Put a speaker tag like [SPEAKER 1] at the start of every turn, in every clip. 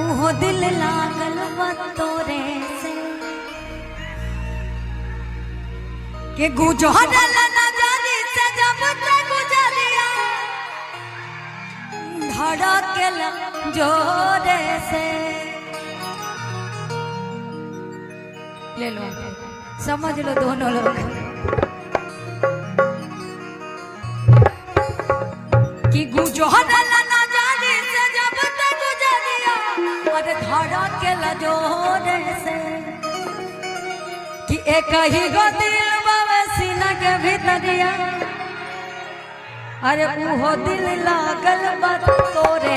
[SPEAKER 1] उहो दिल लागल बा तोरे से के गुजरल नजरी से जब ते गुजरिया धड़कल जोरे से। ले लो समझ लो दोनों लोग कि गुजरल नजरी से जब ते गुजरिया और धड़कल जोरे से कि एक ही गो दिल सीना के भीतरिया अरे उहो दिल लागल बा तोरे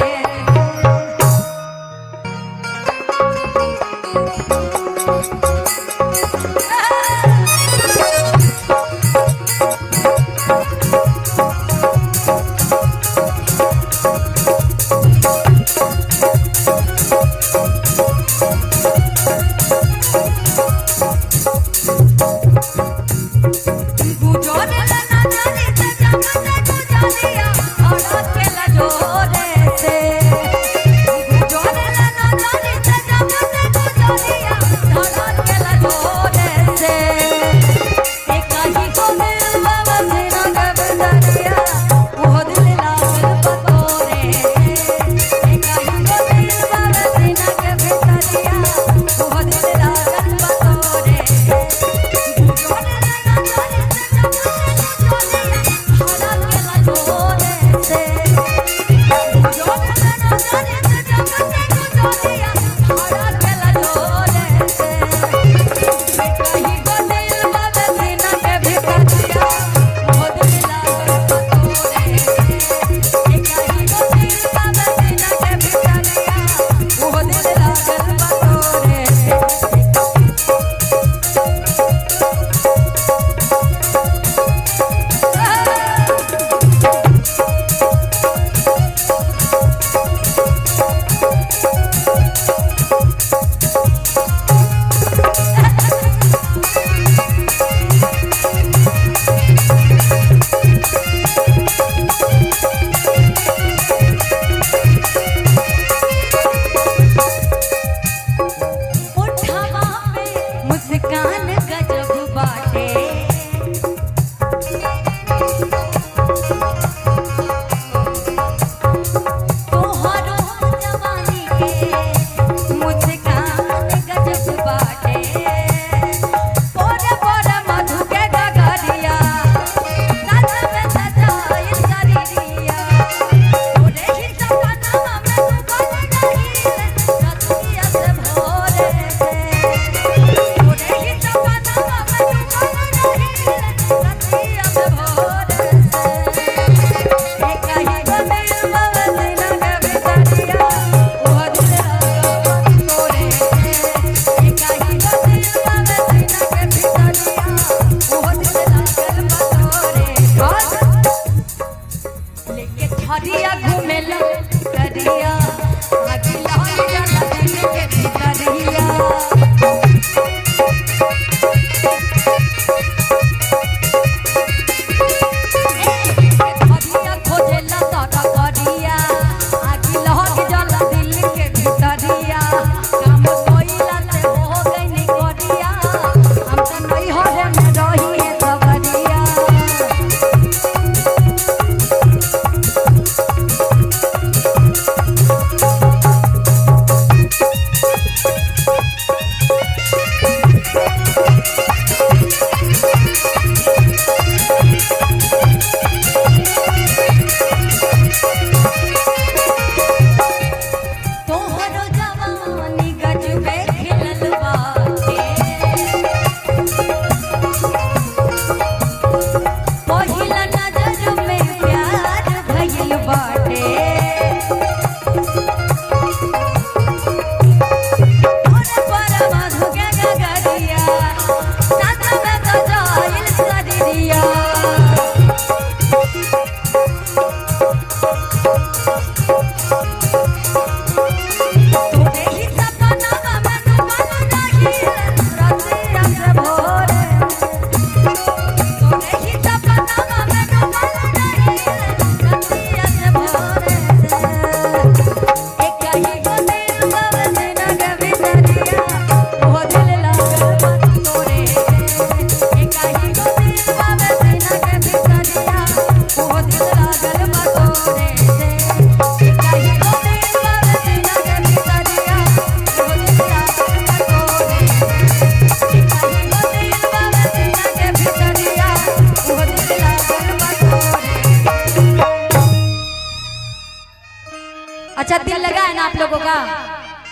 [SPEAKER 1] अच्छा दिल लगा है ना आप लोगों का?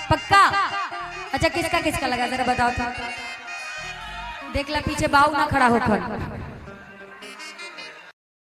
[SPEAKER 1] पक्का? अच्छा किसका किसका लगा जरा बताओ तो। देख ला पीछे बाऊ ना खड़ा होकर।